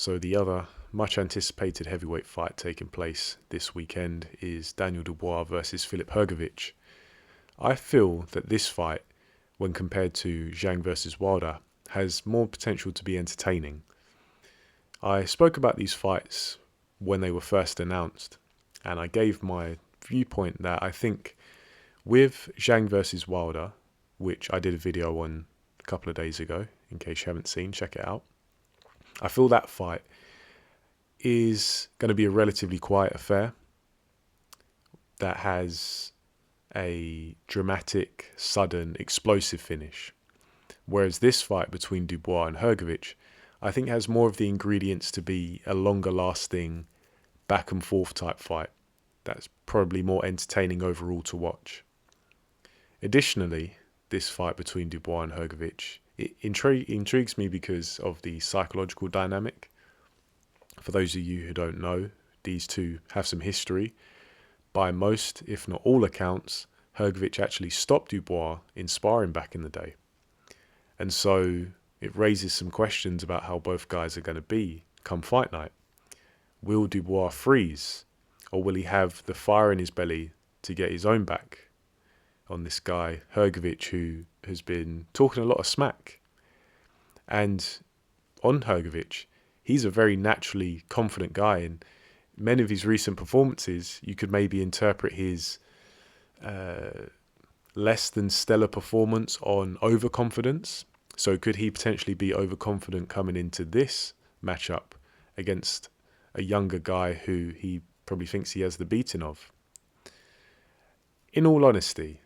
So the other much anticipated heavyweight fight taking place this weekend is Daniel Dubois versus Filip Hrgovic. I feel that this fight, when compared to Zhang versus Wilder, has more potential to be entertaining. I spoke about these fights when they were first announced, and I gave my viewpoint that I think with Zhang versus Wilder, which I did a video on a couple of days ago, in case you haven't seen, check it out. I feel that fight is going to be a relatively quiet affair that has a dramatic, sudden, explosive finish. Whereas this fight between Dubois and Hrgovic, I think has more of the ingredients to be a longer lasting, back and forth type fight. That's probably more entertaining overall to watch. Additionally, this fight between Dubois and Hrgovic, it intrigues me because of the psychological dynamic. For those of you who don't know, these two have some history. By most, if not all accounts, Hrgovic actually stopped Dubois in sparring back in the day. And so it raises some questions about how both guys are going to be come fight night. Will Dubois freeze? Or will he have the fire in his belly to get his own back on this guy, Hrgovic, who has been talking a lot of smack? And on Hrgovic, he's a very naturally confident guy, and many of his recent performances, you could maybe interpret his less than stellar performance on overconfidence. So could he potentially be overconfident coming into this matchup against a younger guy who he probably thinks he has the beating of? In all honesty,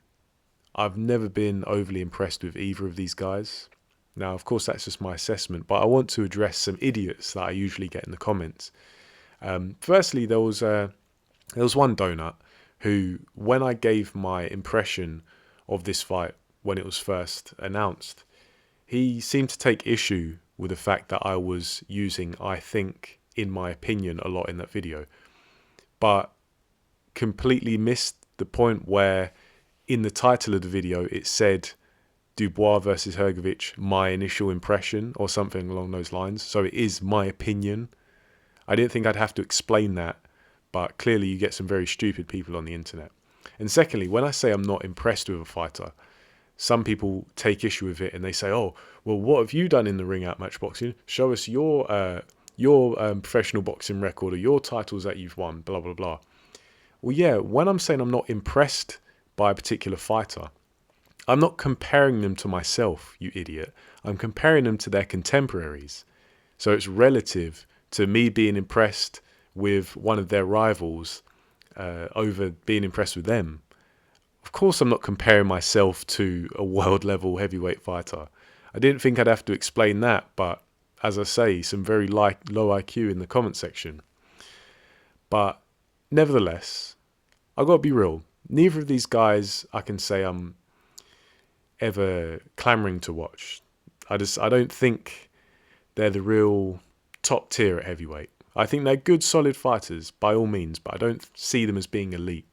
I've never been overly impressed with either of these guys. Now, of course, that's just my assessment, but I want to address some idiots that I usually get in the comments. Firstly, there was one donut who, when I gave my impression of this fight when it was first announced, he seemed to take issue with the fact that I was using "I think," in my opinion, a lot in that video, but completely missed the point where in the title of the video it said Dubois versus Hrgovic, my initial impression, or something along those lines. So it is my opinion. I didn't think I'd have to explain that, but clearly you get some very stupid people on the internet. And secondly, when I say I'm not impressed with a fighter, some people take issue with it and they say, "Oh, well, what have you done in the ring at Matchboxing? Show us your professional boxing record or your titles that you've won, blah, blah, blah." Well, yeah, when I'm saying I'm not impressed by a particular fighter, I'm not comparing them to myself, you idiot. I'm comparing them to their contemporaries. So it's relative to me being impressed with one of their rivals over being impressed with them. Of course, I'm not comparing myself to a world-level heavyweight fighter. I didn't think I'd have to explain that, but as I say, some very low IQ in the comment section. But nevertheless, I've got to be real. Neither of these guys I can say I'm ever clamoring to watch. I don't think they're the real top tier at heavyweight. I think they're good, solid fighters by all means, but I don't see them as being elite.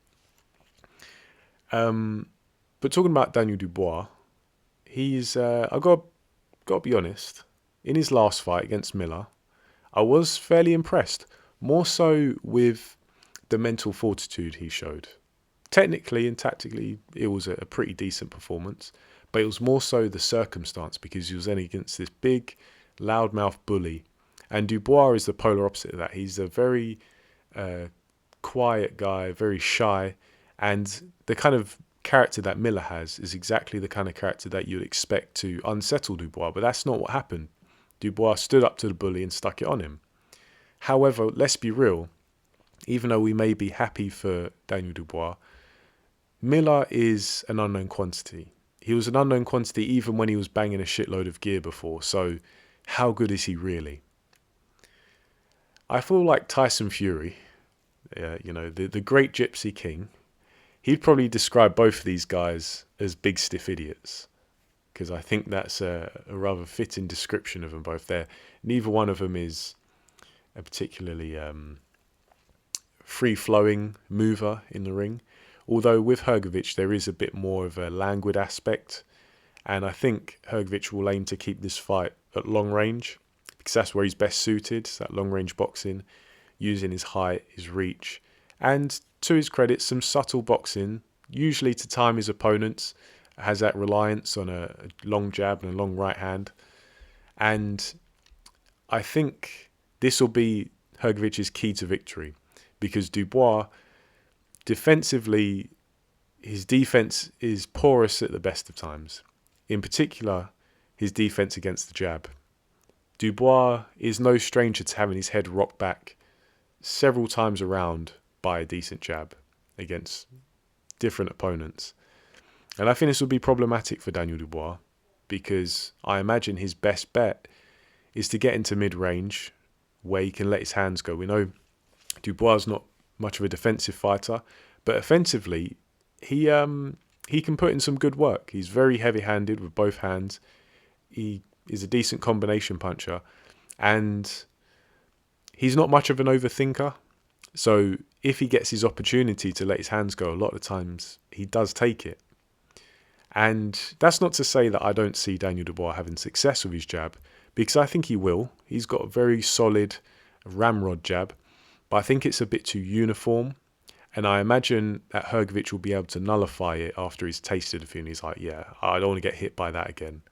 But talking about Daniel Dubois, he's I got to be honest. In his last fight against Miller, I was fairly impressed, more so with the mental fortitude he showed. Technically and tactically, it was a pretty decent performance, but it was more so the circumstance because he was then against this big, loudmouth bully. And Dubois is the polar opposite of that. He's a very quiet guy, very shy, and the kind of character that Miller has is exactly the kind of character that you'd expect to unsettle Dubois, but that's not what happened. Dubois stood up to the bully and stuck it on him. However, let's be real, even though we may be happy for Daniel Dubois, Miller is an unknown quantity. He was an unknown quantity even when he was banging a shitload of gear before, so how good is he really? I feel like Tyson Fury, the great Gypsy King, he'd probably describe both of these guys as big stiff idiots, because I think that's a rather fitting description of them both. Neither one of them is a particularly free-flowing mover in the ring, although with Hrgovic there is a bit more of a languid aspect, and I think Hrgovic will aim to keep this fight at long range, because that's where he's best suited, that long-range boxing, using his height, his reach, and to his credit, some subtle boxing, usually to time his opponents, has that reliance on a long jab and a long right hand. And I think this will be Hrgovic's key to victory, because Dubois, defensively, his defense is porous at the best of times. In particular, his defense against the jab. Dubois is no stranger to having his head rocked back several times around by a decent jab against different opponents. And I think this would be problematic for Daniel Dubois, because I imagine his best bet is to get into mid-range where he can let his hands go. We know Dubois is not much of a defensive fighter, but offensively, he can put in some good work. He's very heavy-handed with both hands. He is a decent combination puncher, and he's not much of an overthinker. So if he gets his opportunity to let his hands go, a lot of times he does take it. And that's not to say that I don't see Daniel Dubois having success with his jab, because I think he will. He's got a very solid ramrod jab, but I think it's a bit too uniform. And I imagine that Hrgovic will be able to nullify it after he's tasted a few, and he's like, yeah, I don't want to get hit by that again.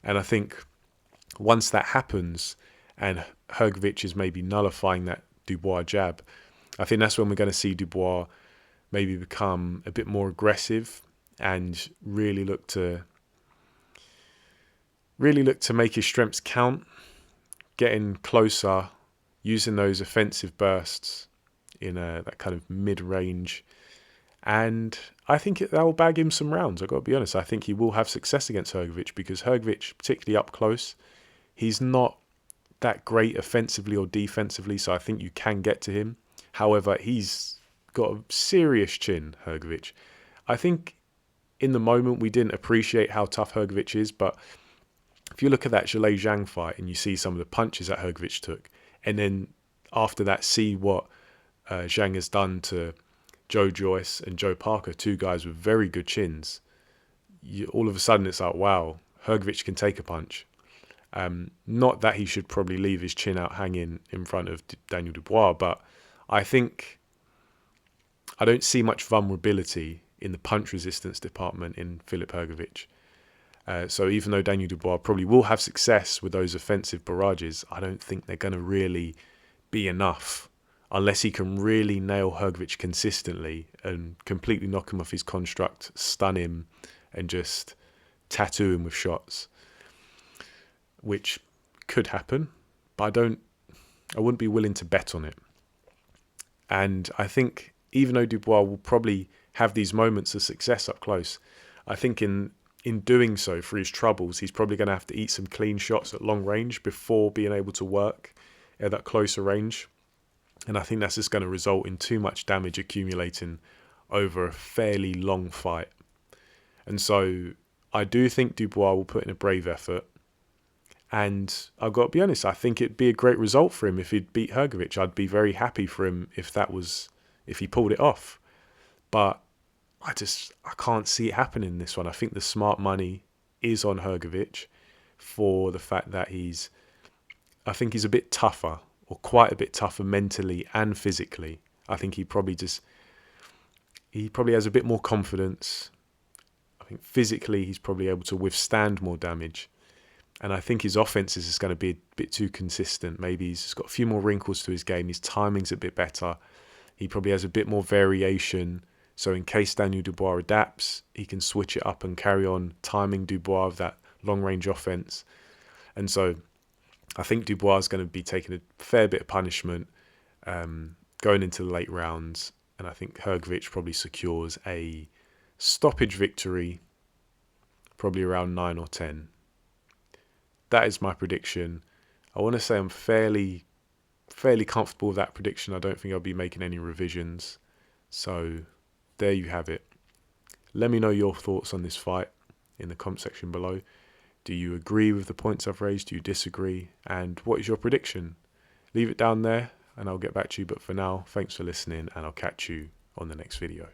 And I think once that happens and Hrgovic is maybe nullifying that Dubois jab, I think that's when we're going to see Dubois maybe become a bit more aggressive and really look to make his strengths count, getting closer, using those offensive bursts in that kind of mid-range. And I think that will bag him some rounds. I've got to be honest. I think he will have success against Hrgovic, because Hrgovic, particularly up close, he's not that great offensively or defensively, so I think you can get to him. However, he's got a serious chin, Hrgovic. I think in the moment we didn't appreciate how tough Hrgovic is, but if you look at that Zhilei Zhang fight and you see some of the punches that Hrgovic took, and then after that see what Zhang has done to Joe Joyce and Joe Parker, two guys with very good chins, all of a sudden it's like, wow, Hrgovic can take a punch. Not that he should probably leave his chin out hanging in front of Daniel Dubois, but I think I don't see much vulnerability in the punch resistance department in Filip Hrgovic. So even though Daniel Dubois probably will have success with those offensive barrages, I don't think they're going to really be enough unless he can really nail Hrgovic consistently and completely knock him off his construct, stun him, and just tattoo him with shots, which could happen, but I wouldn't be willing to bet on it. And I think even though Dubois will probably have these moments of success up close, I think in doing so, for his troubles, he's probably going to have to eat some clean shots at long range before being able to work at that closer range. And I think that's just going to result in too much damage accumulating over a fairly long fight. And so I do think Dubois will put in a brave effort. And I've got to be honest, I think it'd be a great result for him if he'd beat Hrgovic. I'd be very happy for him if he pulled it off. But I can't see it happening in this one. I think the smart money is on Hrgovic for the fact that I think he's a bit tougher, or quite a bit tougher mentally and physically. I think he probably has a bit more confidence. I think physically he's probably able to withstand more damage. And I think his offense is just going to be a bit too consistent. Maybe he's just got a few more wrinkles to his game. His timing's a bit better. He probably has a bit more variation. So in case Daniel Dubois adapts, he can switch it up and carry on timing Dubois with that long-range offense. And so I think Dubois is going to be taking a fair bit of punishment going into the late rounds. And I think Hrgovic probably secures a stoppage victory, probably around 9 or 10. That is my prediction. I want to say I'm fairly comfortable with that prediction. I don't think I'll be making any revisions. So there you have it. Let me know your thoughts on this fight in the comment section below. Do you agree with the points I've raised? Do you disagree? And what is your prediction? Leave it down there and I'll get back to you. But for now, thanks for listening and I'll catch you on the next video.